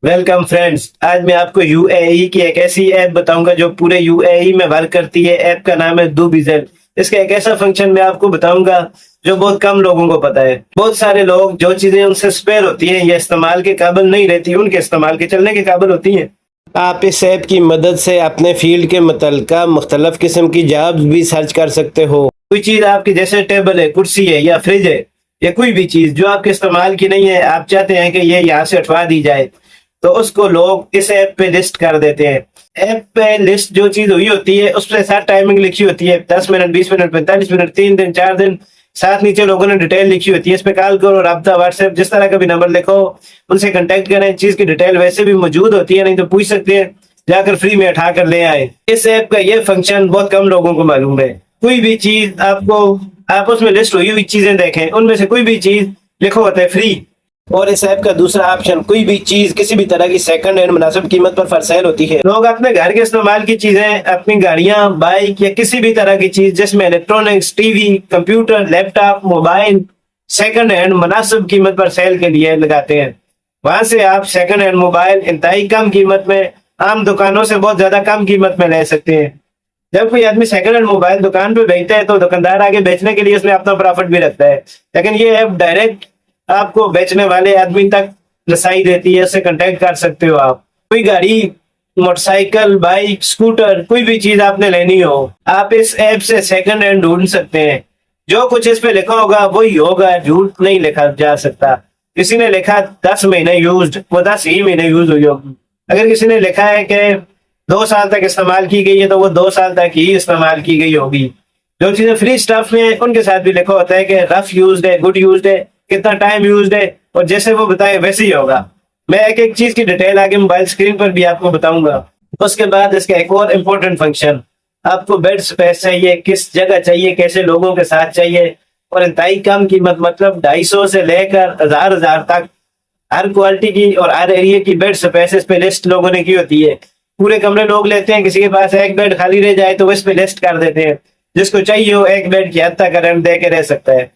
Welcome friends. आज मैं आपको यूएई की एक ऐसी ऐप बताऊंगा जो पूरे यूएई में वर्क करती है। ऐप का नाम है डूबिजेल। इसका एक ऐसा फंक्शन मैं आपको बताऊंगा जो बहुत कम लोगों को पता है। बहुत सारे लोग जो चीजें उनसे स्पेयर होती हैं या इस्तेमाल के काबिल नहीं रहती, उनके इस्तेमाल के चलने के काबिल होती हैं। आप इस ऐप की मदद से अपने फील्ड के मुतल्लिका मुख्तलिफ किस्म की जॉब्स भी सर्च कर सकते हो। कोई चीज आपकी जैसे टेबल है, कुर्सी है या फ्रिज है या कोई भी चीज जो आपके इस्तेमाल की नहीं है, आप चाहते हैं कि ये यहाँ से हटवा दी जाए, तो उसको लोग इस ऐप पे लिस्ट कर देते हैं। ऐप पे लिस्ट जो चीज हुई होती है उस पर साथ टाइमिंग लिखी होती है, 10 मिनट, 20 मिनट, 45 मिनट, 3 दिन, 4 दिन। साथ नीचे लोगों ने डिटेल लिखी होती है। इस पे कॉल करो, राब्ता, व्हाट्सएप, जिस तरह का भी नंबर लिखो उनसे कांटेक्ट करें। चीज की डिटेल वैसे भी मौजूद होती है, नहीं तो पूछ सकते हैं, जाकर फ्री में उठा कर ले आए। इस ऐप का ये फंक्शन बहुत कम लोगों को मालूम है। कोई भी चीज आपको, आप उसमें लिस्ट हुई हुई चीजें देखें, उनमें से कोई भी चीज लिखो होता है फ्री। और इस ऐप का दूसरा ऑप्शन, कोई भी चीज किसी भी तरह की सेकंड हैंड मुनासिब कीमत पर फॉर सेल होती है। लोग अपने घर के इस्तेमाल की चीजें, अपनी गाड़ियां, बाइक या किसी भी तरह की चीज जिसमें electronics, TV, computer, laptop, mobile second hand मुनासिब कीमत पर सेल के लिए लगाते हैं। वहां से आप सेकंड हैंड मोबाइल इंतहाई कम कीमत में, आम दुकानों से बहुत ज्यादा कम कीमत में ले सकते हैं। जब कोई आदमी सेकंड हैंड मोबाइल दुकान पे बेचता है तो दुकानदार आगे बेचने के लिए उसमें अपना प्रॉफिट भी रखता है, लेकिन ये ऐप डायरेक्ट आपको बेचने वाले आदमी तक रसाई देती है। उससे कांटेक्ट कर सकते हो आप। कोई गाड़ी, मोटरसाइकिल, बाइक, स्कूटर, कोई भी चीज आपने लेनी हो, आप इस ऐप से सेकंड हैंड ढूंढ सकते हैं। जो कुछ इस पे लिखा होगा वही होगा, झूठ नहीं लिखा जा सकता। किसी ने लिखा 10 महीने यूज, वो 10 ही महीने यूज हुई होगी। अगर किसी ने लिखा है कि 2 साल तक इस्तेमाल की गई है, तो वो 2 साल तक ही इस्तेमाल की गई होगी। जो चीजें फ्री स्टफ में उनके साथ भी लिखा होता है कि रफ यूज्ड है, गुड यूज्ड है, कितना टाइम यूज्ड है, और जैसे वो बताए वैसे ही होगा। मैं एक एक चीज की डिटेल आगे मोबाइल स्क्रीन पर भी आपको बताऊंगा। उसके बाद इसका एक और इम्पोर्टेंट फंक्शन, आपको बेड स्पेस चाहिए, किस जगह चाहिए, कैसे लोगों के साथ चाहिए, और इंतहाई कम कीमत, मतलब 250 से लेकर हजार तक हर क्वालिटी की और हर एरिया की बेड स्पेस पे लिस्ट लोगों ने की होती है। पूरे कमरे लोग लेते हैं, किसी के पास एक बेड खाली रह जाए तो वो इस पे लिस्ट कर देते हैं। जिसको चाहिए हो एक बेड की हद तक रेंट दे के रह सकता है।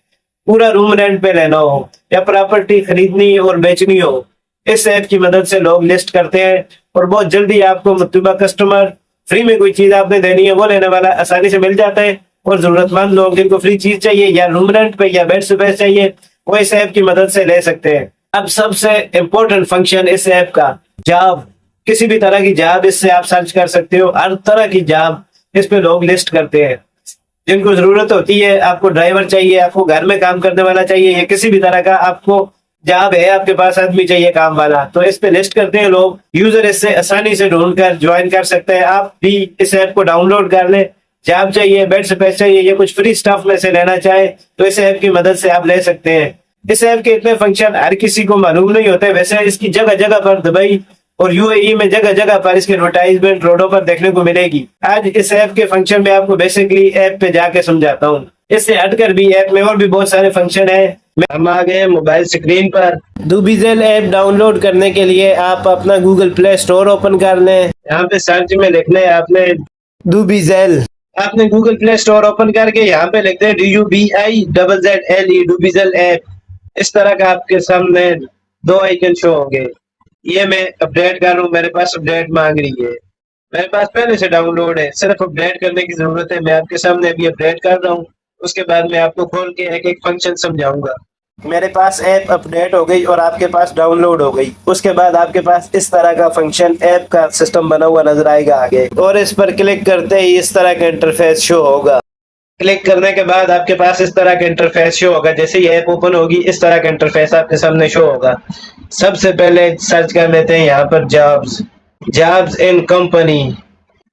पूरा रूम रेंट पे लेना हो या प्रॉपर्टी खरीदनी और बेचनी हो, इस ऐप की मदद से लोग लिस्ट करते हैं और बहुत जल्दी आपको मतलूबा कस्टमर, फ्री में कोई चीज आपने देनी है वो लेने वाला आसानी से मिल जाता है। और जरूरतमंद लोग जिनको फ्री चीज चाहिए या रूम रेंट पे या बेड स्पेस चाहिए, वो इस ऐप की मदद से ले सकते हैं। अब सबसे इम्पोर्टेंट फंक्शन इस ऐप का, जॉब। किसी भी तरह की जॉब इससे आप सर्च कर सकते हो। हर तरह की जॉब इस पे लोग लिस्ट करते हैं। जिनको जरूरत होती है, आपको ड्राइवर चाहिए, आपको घर में काम करने वाला चाहिए, या किसी भी तरह का आपको जॉब है, आपके पास आदमी चाहिए काम वाला, तो इस पे लिस्ट करते हैं लोग। यूजर इससे आसानी से ढूंढ कर ज्वाइन कर सकते हैं। आप भी इस ऐप को डाउनलोड कर लें। जॉब चाहिए, बेड स्पेस चाहिए, या कुछ फ्री स्टफ में से लेना चाहे तो इस ऐप की मदद से आप ले सकते हैं। इस ऐप के इतने फंक्शन हर किसी को मालूम नहीं होते। वैसे इसकी जगह जगह पर, दुबई और यूएई में जगह जगह पर इसके एडवर्टाइजमेंट रोडों पर देखने को मिलेगी। आज इस ऐप के फंक्शन में आपको बेसिकली ऐप पे जाके समझाता हूँ। इससे हटकर भी ऐप में और भी बहुत सारे फंक्शन है। हम आ गए मोबाइल स्क्रीन पर। डूबिजेल ऐप डाउनलोड करने के लिए आप अपना गूगल प्ले स्टोर ओपन कर लें। यहाँ पे सर्च में लिखना है आपने डूबिजेल। आपने गूगल प्ले स्टोर ओपन करके यहाँ पे लिखते हैं DUBIZZLE, डूबिजेल ऐप। इस तरह का आपके सामने दो आइकन शो होंगे। ये मैं अपडेट कर रहा हूँ, मेरे पास अपडेट मांग रही है। मेरे पास पहले से डाउनलोड है, सिर्फ अपडेट करने की जरूरत है। मैं आपके सामने अभी अपडेट कर रहा हूँ, उसके बाद मैं आपको खोल के एक एक फंक्शन समझाऊंगा। मेरे पास ऐप अपडेट हो गई और आपके पास डाउनलोड हो गई। उसके बाद आपके पास इस तरह का फंक्शन, ऐप का सिस्टम बना हुआ नजर आएगा आगे, और इस पर क्लिक करते ही इस तरह का इंटरफेस शो होगा। क्लिक करने के बाद आपके पास इस तरह का इंटरफेस शो होगा। जैसे ही ऐप ओपन होगी इस तरह का इंटरफेस आपके सामने शो होगा। सबसे पहले सर्च कर लेते हैं यहाँ पर जॉब्स, जॉब्स इन कंपनी।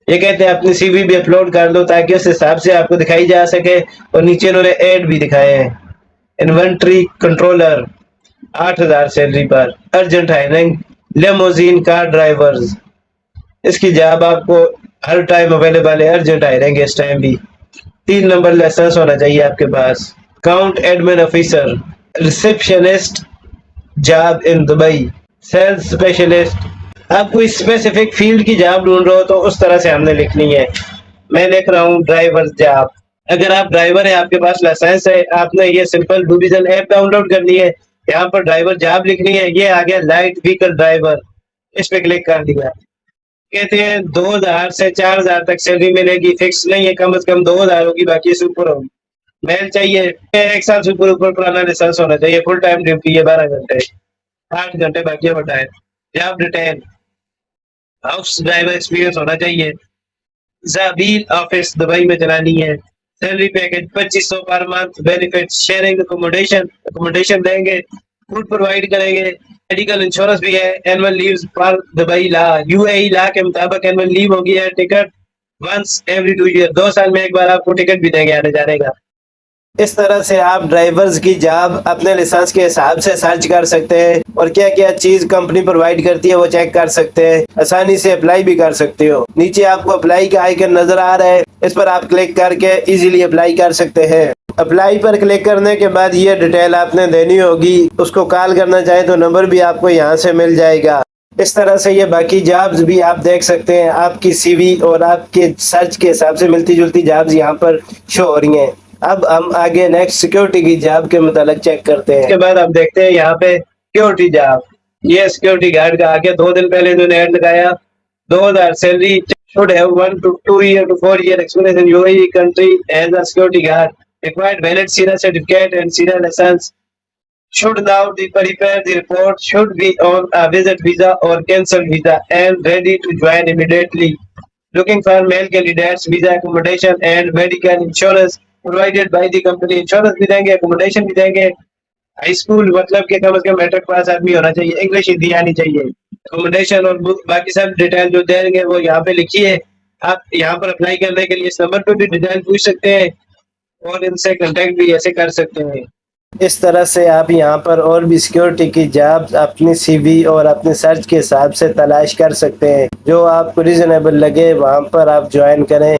ये कहते हैं अपनी सीवी भी अपलोड कर दो ताकि उस हिसाब से आपको दिखाई जा सके। और नीचे इन्होंने ऐड भी दिखाए हैं। इन्वेंट्री कंट्रोलर 8,000 सैलरी पर, urgent hiring limousine car drivers. इसकी जॉब आपको हर टाइम अवेलेबल है, अर्जेंट हायरिंग इस टाइम भी। 3 नंबर लाइसेंस होना चाहिए आपके पास। Count admin officer, receptionist, job in Dubai, sales specialist. आप कोई स्पेसिफिक फील्ड की जॉब ढूंढ रहे हो तो उस तरह से हमने लिखनी है। मैं लिख रहा हूँ ड्राइवर जॉब। अगर आप ड्राइवर है, आपके पास लाइसेंस है, आपने ये सिंपल डूबिजेल ऐप डाउनलोड करनी है। यहाँ पर ड्राइवर जॉब लिखनी है। ये आ गया लाइट व्हीकल ड्राइवर। इस पे क्लिक कर दिया। कहते हैं 2000 से 4000 तक सैलरी मिलेगी, फिक्स नहीं है, कम से कम 2000 होगी, बाकी से ऊपर होगी। मेल चाहिए, 1 साल से ऊपर पुराना लाइसेंस होना चाहिए, फुल टाइम ड्यूटी है, 12 घंटे, 8 घंटे बाकी होता है। Job detail, house driver experience होना चाहिए, जाबील ऑफिस दुबई में चलानी है। Salary package 2500 per month, benefit sharing accommodation देंगे, फूड प्रोवाइड करेंगे, मेडिकल इंश्योरेंस भी है, एनुअल लीव्स पर दुबई ला, यूएई ला के मुताबिक एनुअल लीव होगी है, टिकट वंस एवरी 2 ईयर, 2 साल में एक बार आपको टिकट भी देंगे आने जाने का। इस तरह से आप ड्राइवर्स की जॉब अपने लाइसेंस के हिसाब से सर्च कर सकते हैं और क्या क्या चीज कंपनी प्रोवाइड करती है वो चेक कर सकते हैं, आसानी से अप्लाई भी कर सकते हो। नीचे आपको अप्लाई का आइकन नजर आ रहा है, इस पर आप क्लिक करके इजीली अप्लाई कर सकते हैं। अप्लाई पर क्लिक करने के बाद ये डिटेल आपने देनी होगी, उसको कॉल करना चाहे तो नंबर भी आपको यहाँ से मिल जाएगा। इस तरह से ये बाकी जॉब्स भी आप देख सकते हैं, आपकी सीवी और आपके सर्च के हिसाब से मिलती जुलती जॉब्स यहाँ पर शो हो रही हैं। अब हम आगे नेक्स्ट सिक्योरिटी की जॉब के मुताबिक चेक करते हैं। इसके बाद आप देखते हैं यहाँ पे सिक्योरिटी जॉब, ये सिक्योरिटी गार्ड का आगे 2 दिन पहले इन्होंने ऐड लगाया, 2000 salary, should have 1 to 2 year to 4 year experience in UAE country as a security guard, required valid SINA certificate and SINA license, should now prepare the report, should be on a visit visa or cancel visa and ready to join immediately, looking for male candidates, visa, accommodation and medical insurance provided by the company, insurance भी देंगे, accommodation भी देंगे। High school मतलब कि कम से कम matric pass आदमी होना चाहिए, इंग्लिश हिंदी आनी चाहिए। अकोमोडेशन और बाकी सब डिटेल जो देंगे वो यहाँ पे लिखी है। आप यहाँ पर अप्लाई करने के लिए इस नंबर पे भी डिटेल पूछ सकते हैं और इनसे कांटेक्ट भी ऐसे कर सकते हैं। इस तरह से आप यहाँ पर और भी सिक्योरिटी की जॉब अपनी सीवी और अपने सर्च के हिसाब से तलाश कर सकते हैं, जो आपको रिजनेबल लगे वहाँ पर आप ज्वाइन करें।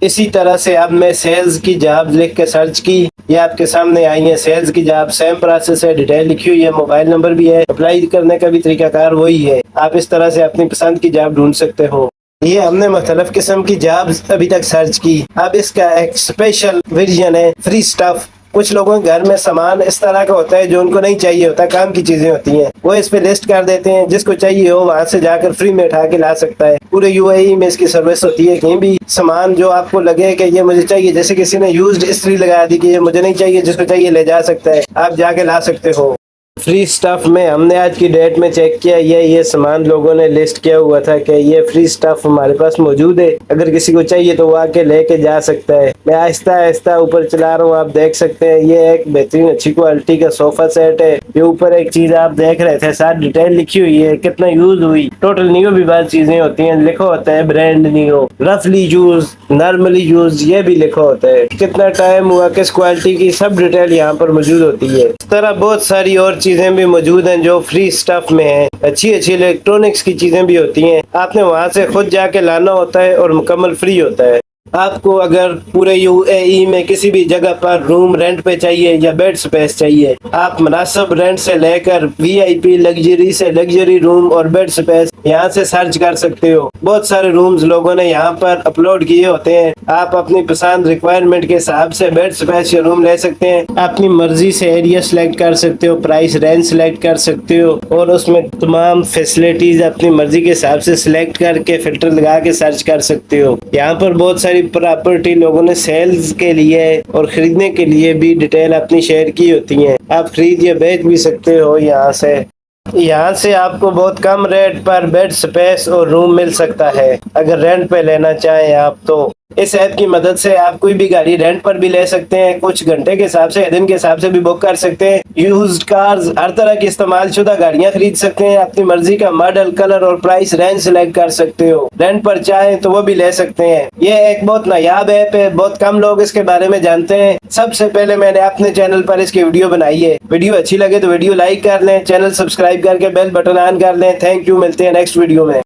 इसी तरह से अब मैं सेल्स की जॉब लिख के सर्च की, ये आपके सामने आई है सेल्स की जॉब, सेम प्रोसेस है, डिटेल लिखी हुई है, मोबाइल नंबर भी है, अप्लाई करने का भी तरीकाकार वही है। आप इस तरह से अपनी पसंद की जॉब ढूंढ सकते हो। ये हमने मुख्तलिफ किस्म की जॉब्स अभी तक सर्च की। अब इसका एक स्पेशल वर्जन है फ्री स्टफ। कुछ लोगों के घर में सामान इस तरह का होता है जो उनको नहीं चाहिए होता, काम की चीजें होती हैं, वो इस पे लिस्ट कर देते हैं, जिसको चाहिए हो वहां से जाकर फ्री में उठा के ला सकता है। पूरे यूएई में इसकी सर्विस होती है। कहीं भी सामान जो आपको लगे कि ये मुझे चाहिए, जैसे किसी ने यूज्ड इस्त्री लगा दी कि ये मुझे नहीं चाहिए, जिसको चाहिए ले जा सकता है, आप जाके ला सकते हो। फ्री स्टफ में हमने आज की डेट में चेक किया, ये सामान लोगों ने लिस्ट किया हुआ था कि ये फ्री स्टफ हमारे पास मौजूद है, अगर किसी को चाहिए तो वो आके लेके जा सकता है। मैं आहिस्ता आहिस्ता ऊपर चला रहा हूँ, आप देख सकते हैं ये एक बेहतरीन अच्छी क्वालिटी का सोफा सेट है। ये ऊपर एक चीज आप देख रहे थे, साथ डिटेल लिखी हुई है, कितना यूज हुई, टोटल नियो भी बात चीजें होती है, लिखा होता है ब्रांड नियो, रफली यूज, नॉर्मली यूज, ये भी लिखा होता है, कितना टाइम हुआ, किस क्वालिटी की, सब डिटेल यहाँ पर मौजूद होती है। इस तरह बहुत सारी और चीजें भी मौजूद हैं जो फ्री स्टफ में हैं। अच्छी अच्छी इलेक्ट्रॉनिक्स की चीजें भी होती हैं, आपने वहां से खुद जाके लाना होता है और मुकम्मल फ्री होता है। आपको अगर पूरे यूएई में किसी भी जगह पर रूम रेंट पे चाहिए या बेड स्पेस चाहिए, आप मुनासिब रेंट से लेकर वीआईपी लग्जरी से लग्जरी रूम और बेड स्पेस यहाँ से सर्च कर सकते हो। बहुत सारे रूम्स लोगों ने यहाँ पर अपलोड किए होते हैं, आप अपनी पसंद रिक्वायरमेंट के हिसाब से बेड स्पेस या रूम ले सकते हैं। अपनी मर्जी से एरिया सिलेक्ट कर सकते हो, प्राइस रेंज सिलेक्ट कर सकते हो और उसमें तमाम फैसिलिटीज अपनी मर्जी के हिसाब से सिलेक्ट करके फिल्टर लगा के सर्च कर सकते हो। यहाँ पर बहुत सारी प्रॉपर्टी लोगों ने सेल्स के लिए और खरीदने के लिए भी डिटेल अपनी शेयर की होती हैं, आप खरीद या बेच भी सकते हो। यहाँ से आपको बहुत कम रेट पर बेड स्पेस और रूम मिल सकता है अगर रेंट पे लेना चाहें आप तो। इस ऐप की मदद से आप कोई भी गाड़ी रेंट पर भी ले सकते हैं, कुछ घंटे के हिसाब से, दिन के हिसाब से भी बुक कर सकते हैं। यूज्ड कार्स, हर तरह की इस्तेमाल शुदा गाड़ियां खरीद सकते हैं, अपनी मर्जी का मॉडल, कलर और प्राइस रेंज सिलेक्ट कर सकते हो। रेंट पर चाहें तो वो भी ले सकते हैं। ये एक बहुत नायाब ऐप है, बहुत कम लोग इसके बारे में जानते हैं। सबसे पहले मैंने अपने चैनल पर इसकी वीडियो बनाई है। वीडियो अच्छी लगे तो वीडियो लाइक कर लें, चैनल सब्सक्राइब करके बेल बटन ऑन कर लें। थैंक यू, मिलते हैं नेक्स्ट वीडियो में।